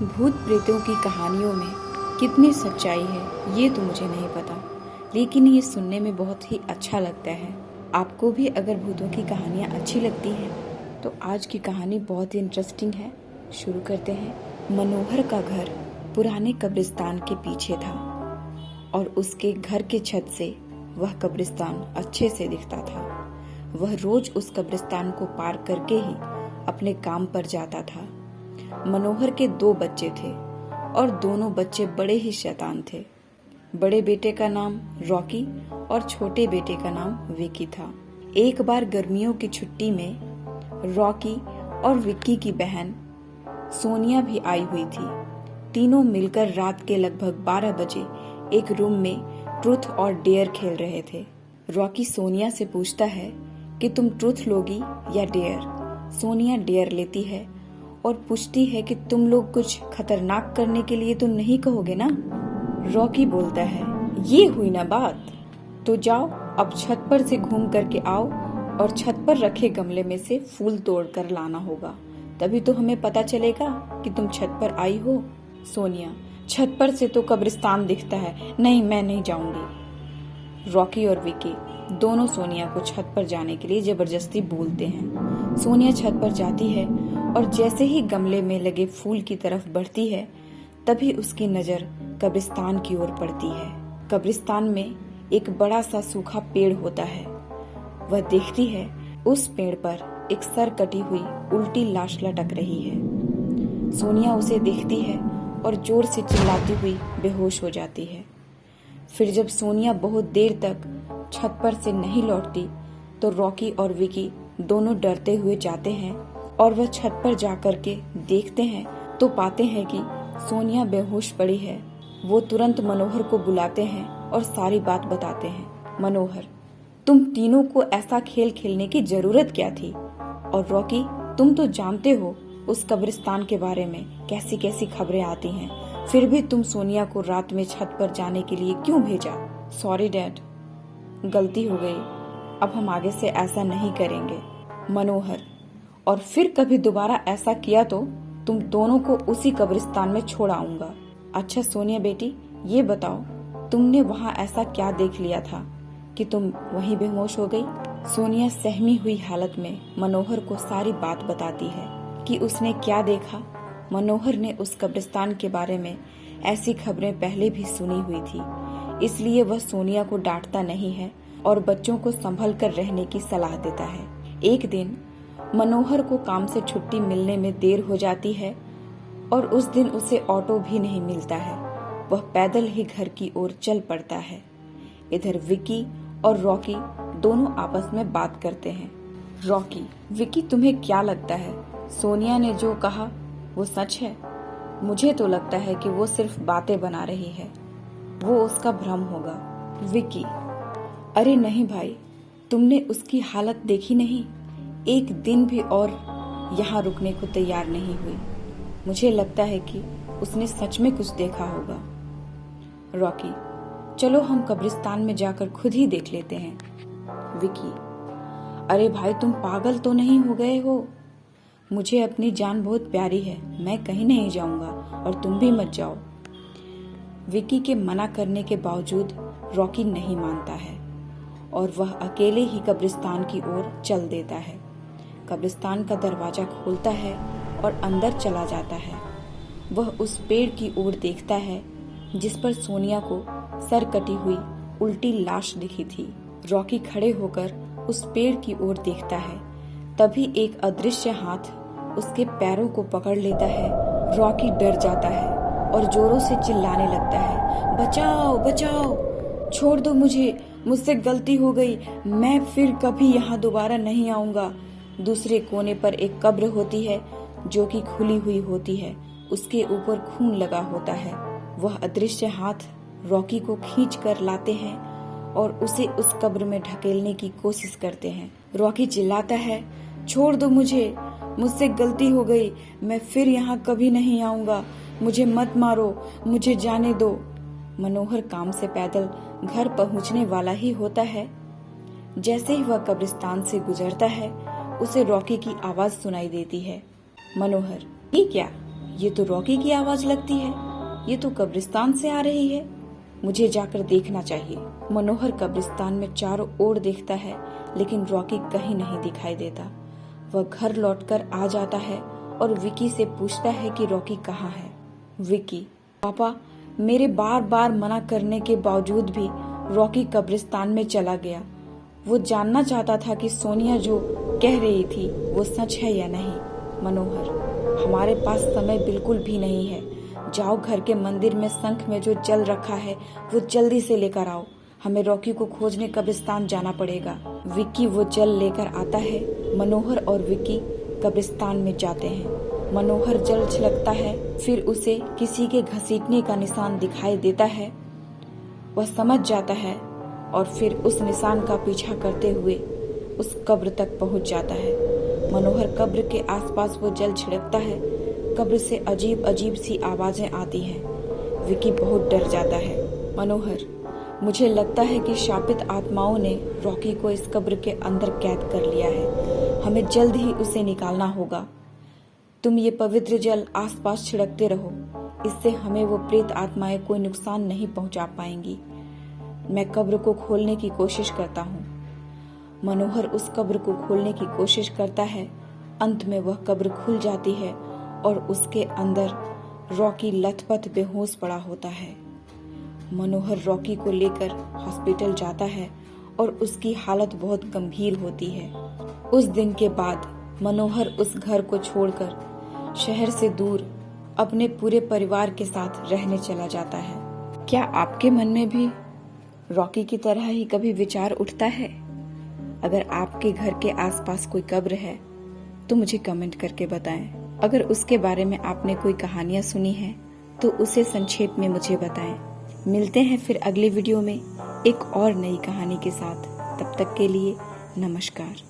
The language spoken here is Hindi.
भूत प्रेतों की कहानियों में कितनी सच्चाई है ये तो मुझे नहीं पता, लेकिन ये सुनने में बहुत ही अच्छा लगता है। आपको भी अगर भूतों की कहानियाँ अच्छी लगती हैं तो आज की कहानी बहुत ही इंटरेस्टिंग है। शुरू करते हैं। मनोहर का घर पुराने कब्रिस्तान के पीछे था और उसके घर के छत से वह कब्रिस्तान अच्छे से दिखता था। वह रोज उस कब्रिस्तान को पार करके ही अपने काम पर जाता था। मनोहर के 2 बच्चे थे और दोनों बच्चे बड़े ही शैतान थे। बड़े बेटे का नाम रॉकी और छोटे बेटे का नाम विकी था। एक बार गर्मियों की छुट्टी में रॉकी और विक्की की बहन सोनिया भी आई हुई थी। तीनों मिलकर रात के लगभग 12 बजे एक रूम में ट्रूथ और डेयर खेल रहे थे। रॉकी सोनिया से पूछता है कि तुम ट्रूथ लोगी या डेयर। सोनिया डेयर लेती है और पूछती है कि तुम लोग कुछ खतरनाक करने के लिए तो नहीं कहोगे ना। रॉकी बोलता है, ये हुई ना बात, तो जाओ अब छत पर से घूम करके आओ और छत पर रखे गमले में से फूल तोड़ कर लाना होगा, तभी तो हमें पता चलेगा कि तुम छत पर आई हो। सोनिया, छत पर से तो कब्रिस्तान दिखता है, नहीं मैं नहीं जाऊंगी। रॉकी और विकी दोनों सोनिया को छत पर जाने के लिए जबरदस्ती बोलते हैं। सोनिया छत पर जाती है और जैसे ही गमले में लगे फूल की तरफ बढ़ती है तभी उसकी नजर कब्रिस्तान की ओर पड़ती है। कब्रिस्तान में एक बड़ा सा सूखा पेड़ होता है। वह देखती है उस पेड़ पर एक सर कटी हुई उल्टी लाश लटक रही है। सोनिया उसे देखती है और जोर से चिल्लाती हुई बेहोश हो जाती है। फिर जब सोनिया बहुत देर तक छत पर से नहीं लौटती तो रॉकी और विकी दोनों डरते हुए जाते हैं और वह छत पर जाकर के देखते हैं तो पाते हैं कि सोनिया बेहोश पड़ी है। वो तुरंत मनोहर को बुलाते हैं और सारी बात बताते हैं। मनोहर, तुम तीनों को ऐसा खेल खेलने की जरूरत क्या थी? और रॉकी, तुम तो जानते हो उस कब्रिस्तान के बारे में कैसी कैसी खबरें आती हैं, फिर भी तुम सोनिया को रात में छत पर जाने के लिए क्यों भेजा? सॉरी डैड, गलती हो गई, अब हम आगे से ऐसा नहीं करेंगे। मनोहर, और फिर कभी दोबारा ऐसा किया तो तुम दोनों को उसी कब्रिस्तान में छोड़ आऊंगा। अच्छा सोनिया बेटी, ये बताओ तुमने वहाँ ऐसा क्या देख लिया था कि तुम वहीं बेहोश हो गई? सोनिया सहमी हुई हालत में मनोहर को सारी बात बताती है कि उसने क्या देखा। मनोहर ने उस कब्रिस्तान के बारे में ऐसी खबरें पहले भी सुनी हुई थी, इसलिए वह सोनिया को डांटता नहीं है और बच्चों को संभल कर रहने की सलाह देता है। एक दिन मनोहर को काम से छुट्टी मिलने में देर हो जाती है और उस दिन उसे ऑटो भी नहीं मिलता है। वह पैदल ही घर की ओर चल पड़ता है। इधर विकी और रॉकी दोनों आपस में बात करते हैं। रॉकी, विकी तुम्हें क्या लगता है सोनिया ने जो कहा वो सच है? मुझे तो लगता है कि वो सिर्फ बातें बना रही है, वो उसका भ्रम होगा। विकी, अरे नहीं भाई, तुमने उसकी हालत देखी नहीं, एक दिन भी और यहाँ रुकने को तैयार नहीं हुई। मुझे लगता है कि उसने सच में कुछ देखा होगा। रॉकी, चलो हम कब्रिस्तान में जाकर खुद ही देख लेते हैं। विकी, अरे भाई तुम पागल तो नहीं हो गए हो? मुझे अपनी जान बहुत प्यारी है, मैं कहीं नहीं जाऊंगा और तुम भी मत जाओ। विकी के मना करने के बावजूद रॉकी नहीं मानता है और वह अकेले ही कब्रिस्तान की ओर चल देता है। कब्रिस्तान का दरवाजा खोलता है और अंदर चला जाता है। वह उस पेड़ की ओर देखता है जिस पर सोनिया को सर कटी हुई उल्टी लाश दिखी थी। रॉकी खड़े होकर उस पेड़ की ओर देखता है, तभी एक अदृश्य हाथ उसके पैरों को पकड़ लेता है। रॉकी डर जाता है और जोरों से चिल्लाने लगता है, बचाओ बचाओ, छोड़ दो मुझे, मुझसे गलती हो गई, मैं फिर कभी यहाँ दोबारा नहीं आऊंगा। दूसरे कोने पर एक कब्र होती है जो कि खुली हुई होती है, उसके ऊपर खून लगा होता है। वह अदृश्य हाथ रॉकी को खींच कर लाते हैं और उसे उस कब्र में ढकेलने की कोशिश करते हैं। रॉकी चिल्लाता है, छोड़ दो मुझे, मुझसे गलती हो गई, मैं फिर यहाँ कभी नहीं आऊंगा, मुझे मत मारो, मुझे जाने दो। मनोहर काम से पैदल घर पहुंचने वाला ही होता है। जैसे ही वह कब्रिस्तान से गुजरता है उसे रॉकी की आवाज सुनाई देती है, मनोहर, ये क्या? ये तो रॉकी की आवाज लगती है, ये तो कब्रिस्तान से आ रही है, मुझे जाकर देखना चाहिए। मनोहर कब्रिस्तान में चारों ओर देखता है, लेकिन रॉकी कहीं नहीं दिखाई देता। वह घर लौटकर आ जाता है और विकी से पूछता है कि रॉकी कहाँ है। विकी, पापा, मेरे बार बार मना करने के बावजूद भी रॉकी कब्रिस्तान में चला गया। वो जानना चाहता था कि सोनिया जो कह रही थी वो सच है या नहीं। मनोहर, हमारे पास समय बिल्कुल भी नहीं है। जाओ, घर के मंदिर में शंख में जो जल रखा है वो जल्दी से लेकर आओ। हमें रॉकी को खोजने कब्रिस्तान जाना पड़ेगा। विक्की वो जल लेकर आता है। मनोहर और विक्की कब्रिस्तान में जाते हैं। मनोहर जल छिड़कता है, फिर उसे किसी के घसीटने का निशान दिखाई देता है। वह समझ जाता है और फिर उस निशान का पीछा करते हुए उस कब्र तक पहुंच जाता है। मनोहर कब्र के आसपास वो जल छिड़कता है। कब्र से अजीब अजीब सी आवाजें आती हैं। विकी बहुत डर जाता है। मनोहर, मुझे लगता है कि शापित आत्माओं ने रॉकी को इस कब्र के अंदर कैद कर लिया है। हमें जल्द ही उसे निकालना होगा। तुम ये पवित्र जल आसपास छिड़कते रहो, इससे हमें वो प्रेत आत्माएं कोई नुकसान नहीं पहुंचा पाएंगी। मैं कब्र को खोलने की कोशिश करता हूँ। मनोहर उस कब्र को खोलने की कोशिश करता है। अंत में वह कब्र खुल जाती है और उसके अंदर रॉकी लथपथ बेहोश पड़ा होता है। मनोहर रॉकी को लेकर हॉस्पिटल जाता है और उसकी हालत बहुत गंभीर होती है। उस दिन के बाद मनोहर उस घर को छोड़कर शहर से दूर अपने पूरे परिवार के साथ रहने चला जाता है। क्या आपके मन में भी रॉकी की तरह ही कभी विचार उठता है? अगर आपके घर के आसपास कोई कब्र है तो मुझे कमेंट करके बताएं। अगर उसके बारे में आपने कोई कहानियां सुनी हैं तो उसे संक्षेप में मुझे बताएं। मिलते हैं फिर अगले वीडियो में एक और नई कहानी के साथ। तब तक के लिए नमस्कार।